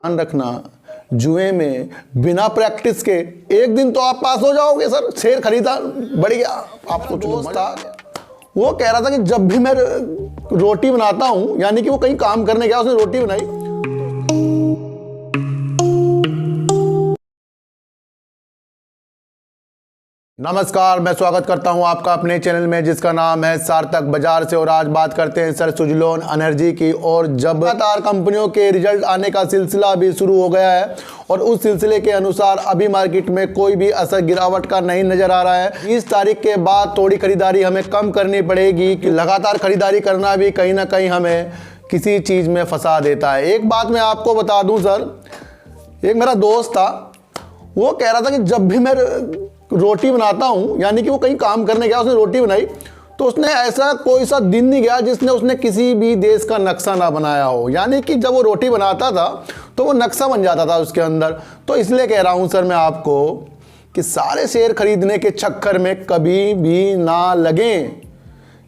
ध्यान रखना, जुए में बिना प्रैक्टिस के एक दिन तो आप पास हो जाओगे सर। शेयर खरीदा, बढ़ गया, आप सोचो मजा आ गया। वो कह रहा था कि जब भी मैं रोटी बनाता हूं, यानी कि वो कहीं काम करने गया, उसने रोटी बनाई। नमस्कार, मैं स्वागत करता हूं आपका अपने चैनल में जिसका नाम है सार्थक बाजार से। और आज बात करते हैं सर सुजलोन एनर्जी की। और जब लगातार कंपनियों के रिजल्ट आने का सिलसिला भी शुरू हो गया है और उस सिलसिले के अनुसार अभी मार्केट में कोई भी असर गिरावट का नहीं नजर आ रहा है। 20 तारीख के बाद थोड़ी खरीदारी हमें कम करनी पड़ेगी कि लगातार खरीदारी करना भी कहीं ना कहीं हमें किसी चीज़ में फंसा देता है। एक बात मैं आपको बता दूँ सर, एक मेरा दोस्त था, वो कह रहा था कि जब भी मैं रोटी बनाता हूं, यानी कि वो कहीं काम करने गया, उसने रोटी बनाई, तो उसने ऐसा कोई सा दिन नहीं गया जिसने उसने किसी भी देश का नक्शा ना बनाया हो। यानी कि जब वो रोटी बनाता था तो वो नक्शा बन जाता था उसके अंदर। तो इसलिए कह रहा हूं सर मैं आपको कि सारे शेयर खरीदने के चक्कर में कभी भी ना लगें।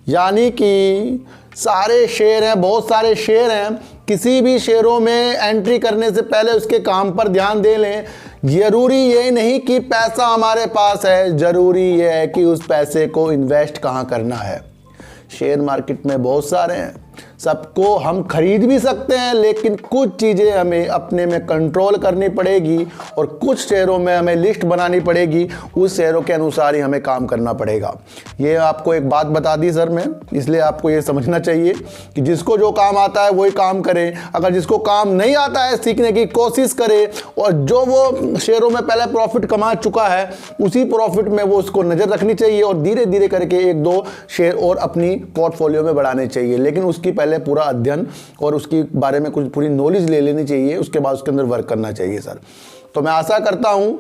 यानी कि सारे शेयर हैं, बहुत सारे शेयर हैं, किसी भी शेयरों में एंट्री करने से पहले उसके काम पर ध्यान दे लें। जरूरी ये नहीं कि पैसा हमारे पास है, जरूरी ये है कि उस पैसे को इन्वेस्ट कहाँ करना है। शेयर मार्केट में बहुत सारे हैं, सबको हम खरीद भी सकते हैं, लेकिन कुछ चीज़ें हमें अपने में कंट्रोल करनी पड़ेगी और कुछ शेयरों में हमें लिस्ट बनानी पड़ेगी। उस शेयरों के अनुसार ही हमें काम करना पड़ेगा। ये आपको एक बात बता दी सर मैं, इसलिए आपको ये समझना चाहिए कि जिसको जो काम आता है वही काम करें। अगर जिसको काम नहीं आता है सीखने की कोशिश करे, और जो वो शेयरों में पहले प्रॉफिट कमा चुका है उसी प्रॉफिट में वो उसको नज़र रखनी चाहिए और धीरे धीरे करके एक दो शेयर और अपनी पोर्टफोलियो में बढ़ाने चाहिए। लेकिन उसकी पहले पूरा अध्ययन और उसके बारे में कुछ पूरी नॉलेज ले लेनी चाहिए, उसके बाद उसके अंदर वर्क करना चाहिए सर। तो मैं आशा करता हूं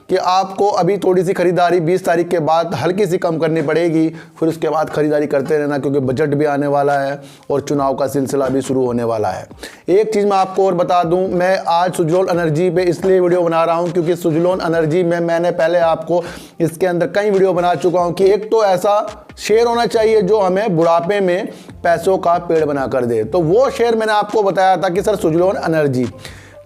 कि आपको अभी थोड़ी सी खरीदारी 20 तारीख के बाद हल्की सी कम करनी पड़ेगी, फिर उसके बाद खरीदारी करते रहना, क्योंकि बजट भी आने वाला है और चुनाव का सिलसिला भी शुरू होने वाला है। एक चीज़ मैं आपको और बता दूं, मैं आज सुजलोन एनर्जी पे इसलिए वीडियो बना रहा हूं क्योंकि सुजलोन एनर्जी में मैंने पहले आपको इसके अंदर कई वीडियो बना चुका हूं कि एक तो ऐसा शेयर होना चाहिए जो हमें बुढ़ापे में पैसों का पेड़ बना कर दे। तो वो शेयर मैंने आपको बताया था कि सर सुजलोन एनर्जी,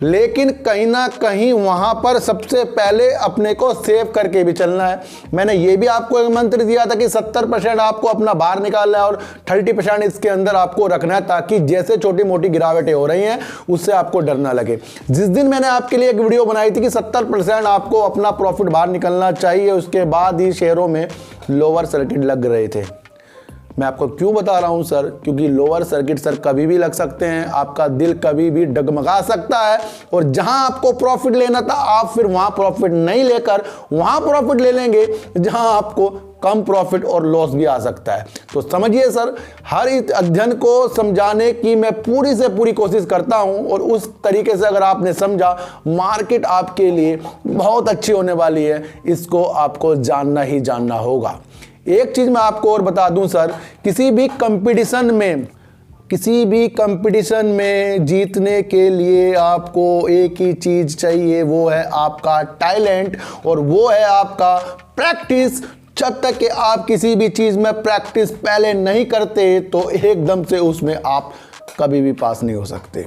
लेकिन कहीं ना कहीं वहां पर सबसे पहले अपने को सेव करके भी चलना है। मैंने ये भी आपको एक मंत्र दिया था कि 70% आपको अपना बाहर निकालना है और 30% इसके अंदर आपको रखना है, ताकि जैसे छोटी मोटी गिरावटें हो रही हैं उससे आपको डर ना लगे। जिस दिन मैंने आपके लिए एक वीडियो बनाई थी कि 70% आपको अपना प्रॉफिट बाहर निकलना चाहिए, उसके बाद ही शेयरों में लोअर सर्किट लग रहे थे। मैं आपको क्यों बता रहा हूं सर, क्योंकि लोअर सर्किट सर कभी भी लग सकते हैं, आपका दिल कभी भी डगमगा सकता है, और जहां आपको प्रॉफिट लेना था आप फिर वहां प्रॉफिट नहीं लेकर वहां प्रॉफिट ले लेंगे जहां आपको कम प्रॉफिट और लॉस भी आ सकता है। तो समझिए सर, हर इस अध्ययन को समझाने की मैं पूरी से पूरी कोशिश करता हूं, और उस तरीके से अगर आपने समझा, मार्केट आपके लिए बहुत अच्छी होने वाली है। इसको आपको जानना ही जानना होगा। एक चीज मैं आपको और बता दूं सर, किसी भी कंपटीशन में जीतने के लिए आपको एक ही चीज चाहिए, वो है आपका टैलेंट और वो है आपका प्रैक्टिस। जब तक कि आप किसी भी चीज में प्रैक्टिस पहले नहीं करते तो एकदम से उसमें आप कभी भी पास नहीं हो सकते।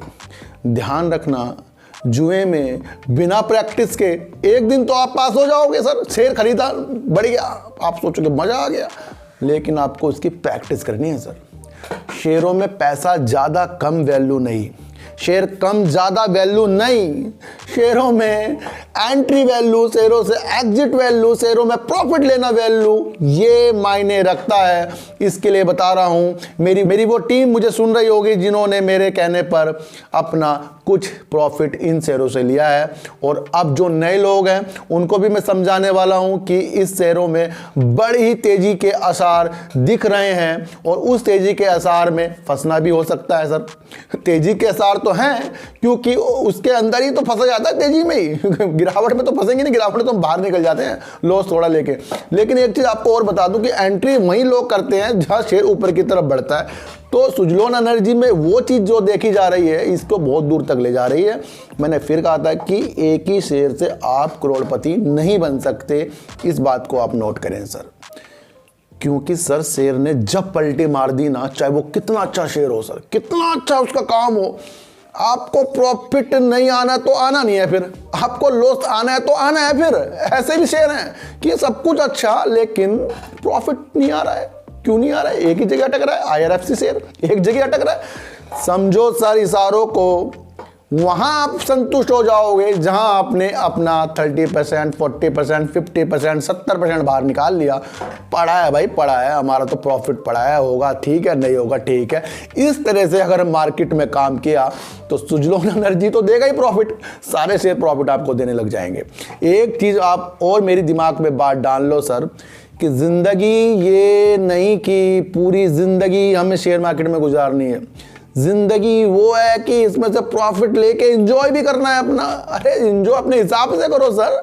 ध्यान रखना, जुए में बिना प्रैक्टिस के एक दिन तो आप पास हो जाओगे सर। शेयर खरीदा, बढ़ गया, आप सोचोगे मजा आ गया, लेकिन आपको उसकी प्रैक्टिस करनी है सर। शेयरों में पैसा ज़्यादा कम वैल्यू नहीं, शेयर कम ज़्यादा वैल्यू नहीं, शेयरों में एंट्री वैल्यू, शेयरों से एग्जिट वैल्यू, शेयरों में प्रॉफिट लेना वैल्यू, ये मायने रखता है। इसके लिए बता रहा हूं, मेरी वो टीम मुझे सुन रही होगी जिन्होंने मेरे कहने पर अपना कुछ प्रॉफिट इन शेयरों से लिया है, और अब जो नए लोग हैं उनको भी मैं समझाने वाला हूं कि इस शेयरों में बड़ी ही तेजी के आसार दिख रहे हैं, और उस तेजी के आसार में फंसना भी हो सकता है सर। तेजी के आसार तो हैं, क्योंकि उसके अंदर ही तो फंसा जाता है तेजी में ही। गिरावट में तो फंसेंगे नहीं, गिरावट में तो बाहर निकल जाते हैं लॉस थोड़ा लेके। लेकिन एक चीज आपको और बता दूं कि एंट्री वही लोग करते हैं जहां शेयर ऊपर की तरफ बढ़ता है। तो सुजलोन एनर्जी में वो चीज़ जो देखी जा रही है इसको बहुत दूर तक ले जा रही है। मैंने फिर कहा था कि एक ही शेयर से आप करोड़पति नहीं बन सकते, इस बात को आप नोट करें सर। क्योंकि सर शेयर ने जब पलटी मार दी ना, चाहे वो कितना अच्छा शेयर हो सर, कितना अच्छा उसका काम हो, आपको प्रॉफिट नहीं आना तो आना नहीं है, फिर आपको लॉस आना है तो आना है। फिर ऐसे भी शेयर हैं कि सब कुछ अच्छा लेकिन प्रॉफिट नहीं आ रहा है। क्यों नहीं आ रहा है? एक ही जगह अटक रहा है। IRFC शेयर एक जगह अटक रहा है। समझो सर इशारों को, वहां आप संतुष्ट हो जाओगे जहां आपने अपना 30%, 40%, 50%, 70% बाहर निकाल लिया। पड़ा है भाई, पड़ा है, हमारा तो प्रॉफिट पड़ा है, होगा ठीक है, नहीं होगा ठीक है। इस तरह से अगर मार्केट में काम किया तो सुजलोन एनर्जी तो देगा ही प्रॉफिट, सारे शेयर प्रॉफिट आपको देने लग जाएंगे। एक चीज आप और मेरी दिमाग में बात डाल लो सर, कि जिंदगी ये नहीं कि पूरी जिंदगी हमें शेयर मार्केट में गुजारनी है। जिंदगी वो है कि इसमें से प्रॉफिट लेके एंजॉय भी करना है अपना। अरे एंजॉय अपने हिसाब से करो सर,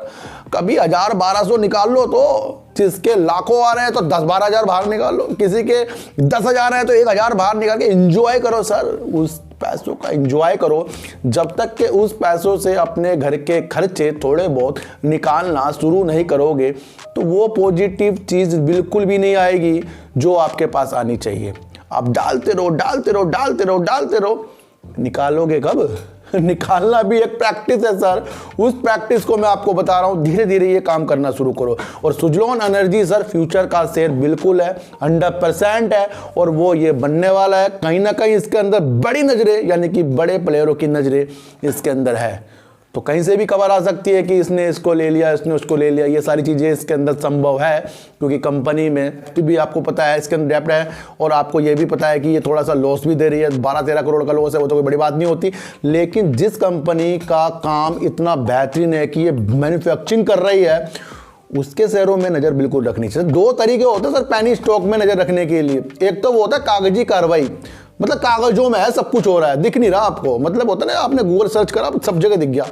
कभी 1000-1200 निकाल लो, तो जिसके लाखों आ रहे हैं तो 10-12 हजार बाहर निकाल लो, किसी के 10,000 है तो 1,000 बाहर निकाल के एंजॉय करो सर। उस पैसों का एंजॉय करो जब तक कि उस पैसों से अपने घर के खर्चे थोड़े बहुत निकालना शुरू नहीं करोगे तो वो पॉजिटिव चीज़ बिल्कुल भी नहीं आएगी जो आपके पास आनी चाहिए। आप डालते रहो, डालते रहो, डालते रहो, डालते रहो, निकालोगे कब? निकालना भी एक प्रैक्टिस है सर। उस प्रैक्टिस को मैं आपको बता रहा हूं, धीरे धीरे ये काम करना शुरू करो। और सुजलोन एनर्जी सर फ्यूचर का शेयर बिल्कुल है, 100% है, और वो ये बनने वाला है। कहीं ना कहीं इसके अंदर बड़ी नजरें, यानी कि बड़े प्लेयरों की नजरें इसके अंदर है। तो कहीं से भी खबर आ सकती है कि इसने इसको ले लिया, इसने उसको ले लिया। ये सारी चीज़ें इसके अंदर संभव है क्योंकि कंपनी में भी आपको पता है इसके अंदर डेप्ट है, और आपको ये भी पता है कि ये थोड़ा सा लॉस भी दे रही है। 12-13 करोड़ का लॉस है, वो तो कोई बड़ी बात नहीं होती। लेकिन जिस कंपनी का काम इतना बेहतरीन है कि ये मैन्युफैक्चरिंग कर रही है, उसके शेयरों में नज़र बिल्कुल रखनी चाहिए। 2 तरीके होते हैं सर पैनी स्टॉक में नज़र रखने के लिए। एक तो वो होता है कागजी कार्रवाई, मतलब कागजों में है, सब कुछ हो रहा है, दिख नहीं रहा आपको। मतलब होता है ना, आपने गूगल सर्च करा सब जगह दिख गया।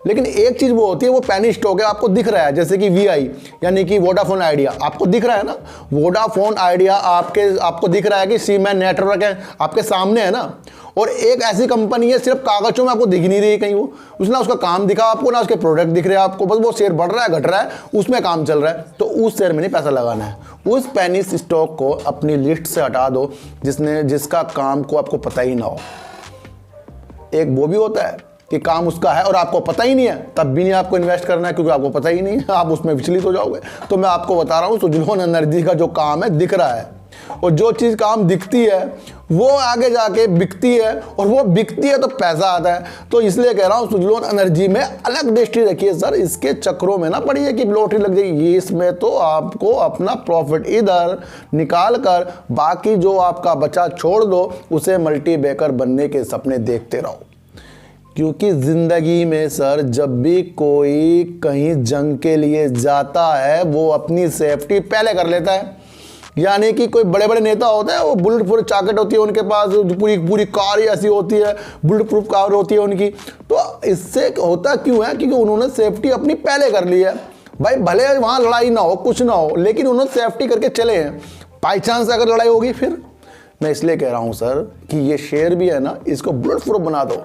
लेकिन एक चीज़ वो होती है, वो पैनी स्टॉक है, आपको दिख रहा है। जैसे कि VI यानी कि वोडाफोन आइडिया, आपको दिख रहा है ना, वोडाफोन आइडिया आपको दिख रहा है कि सीमैन नेटवर्क है, आपके सामने है ना। और एक ऐसी कंपनी है सिर्फ कागजों में, आपको दिख नहीं रही कहीं वो, उसने उसका काम दिखा आपको, ना उसके प्रोडक्ट दिख रहे हैं आपको, बस वो शेयर बढ़ रहा है घट रहा है, उसमें काम चल रहा है। तो उस शेयर में नहीं पैसा लगाना है। उस पैनी स्टॉक को अपनी लिस्ट से हटा दो जिसका काम को आपको पता ही ना हो। एक वो भी होता है कि काम उसका है और आपको पता ही नहीं है, तब भी नहीं आपको इन्वेस्ट करना है क्योंकि आपको पता ही नहीं है, आप उसमें विचलित हो जाओगे। तो मैं आपको बता रहा हूँ, सुजलोन एनर्जी का जो काम है दिख रहा है, और जो चीज़ काम दिखती है वो आगे जाके बिकती है, और वो बिकती है तो पैसा आता है। तो इसलिए कह रहा हूँ सुजलोन एनर्जी में अलग दृष्टि रखिए सर, इसके चक्रों में ना पड़िए कि लॉटरी लग जाएगी। इसमें तो आपको अपना प्रॉफिट इधर निकाल कर बाकी जो आपका बचा छोड़ दो, उसे मल्टीबैगर बनने के सपने देखते रहो। क्योंकि ज़िंदगी में सर जब भी कोई कहीं जंग के लिए जाता है वो अपनी सेफ्टी पहले कर लेता है। यानी कि कोई बड़े बड़े नेता होते हैं, वो बुलेट प्रूफ जैकेट होती है उनके पास, पूरी पूरी कार ऐसी होती है, बुलेट प्रूफ कार होती है उनकी। तो इससे होता क्यों है? क्योंकि उन्होंने सेफ्टी अपनी पहले कर ली है। भाई भले वहाँ लड़ाई ना हो, कुछ ना हो, लेकिन उन्होंने सेफ्टी करके चले हैं। बाई चांस अगर लड़ाई होगी फिर। मैं इसलिए कह रहा हूँ सर कि ये शेयर भी है ना, इसको बुलेट प्रूफ बना दो।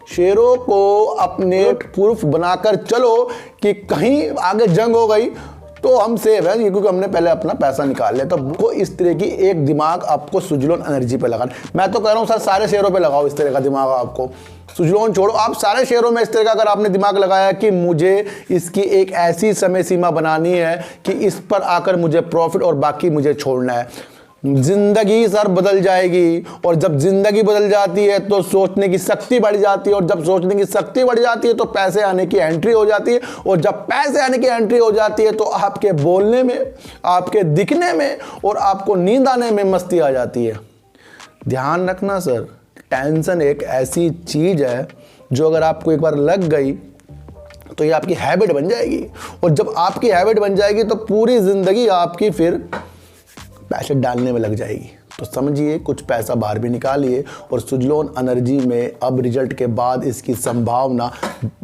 शेयरों को अपने प्रूफ बनाकर चलो कि कहीं आगे जंग हो गई तो हम सेव है, क्योंकि हमने पहले अपना पैसा निकाल लिया। तो आपको इस तरह की एक दिमाग आपको सुजलोन एनर्जी पे लगाना। मैं तो कह रहा हूँ सर सारे शेयरों पे लगाओ इस तरह का दिमाग। आपको सुजलोन छोड़ो, आप सारे शेयरों में इस तरह का अगर आपने दिमाग लगाया कि मुझे इसकी एक ऐसी समय सीमा बनानी है कि इस पर आकर मुझे प्रॉफिट और बाकी मुझे छोड़ना है, जिंदगी सर बदल जाएगी। और जब जिंदगी बदल जाती है तो सोचने की शक्ति बढ़ जाती है, और जब सोचने की शक्ति बढ़ जाती है तो पैसे आने की एंट्री हो जाती है, और जब पैसे आने की एंट्री हो जाती है तो आपके बोलने में, आपके दिखने में और आपको नींद आने में मस्ती आ जाती है। ध्यान रखना सर, टेंशन एक ऐसी चीज है जो अगर आपको एक बार लग गई तो ये आपकी हैबिट बन जाएगी, और जब आपकी हैबिट बन जाएगी तो पूरी जिंदगी आपकी फिर पैसे डालने में लग जाएगी। तो समझिए, कुछ पैसा बाहर भी निकालिए। और सुजलोन एनर्जी में अब रिजल्ट के बाद इसकी संभावना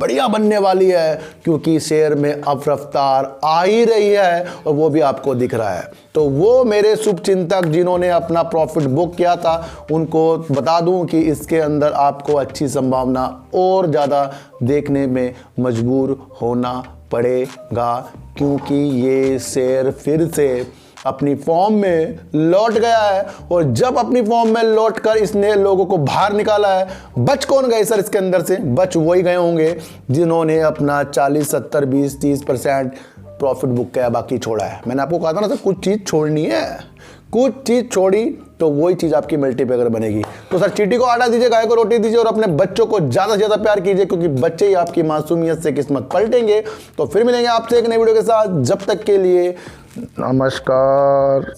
बढ़िया बनने वाली है, क्योंकि शेयर में अब रफ्तार आ ही रही है और वो भी आपको दिख रहा है। तो वो मेरे शुभचिंतक जिन्होंने अपना प्रॉफिट बुक किया था उनको बता दूं कि इसके अंदर आपको अच्छी संभावना और ज़्यादा देखने में मजबूर होना पड़ेगा, क्योंकि ये शेयर फिर से अपनी फॉर्म में लौट गया है। और जब अपनी फॉर्म में लौटकर इसने लोगों को बाहर निकाला है, बच कौन गए सर इसके अंदर से? बच वही गए होंगे जिन्होंने अपना 40, 70, 20, 30% प्रॉफिट बुक किया, बाकी छोड़ा है। मैंने आपको कहा था ना सर, कुछ चीज़ छोड़नी है, कुछ चीज़ छोड़ी तो वही चीज़ आपकी मल्टीप्लेयर बनेगी। तो सर चींटी को आटा दीजिए, गाय को रोटी दीजिए और अपने बच्चों को ज़्यादा से ज़्यादा प्यार कीजिए, क्योंकि बच्चे ही आपकी मासूमियत से किस्मत पलटेंगे। तो फिर मिलेंगे आपसे एक नई वीडियो के साथ, जब तक के लिए नमस्कार।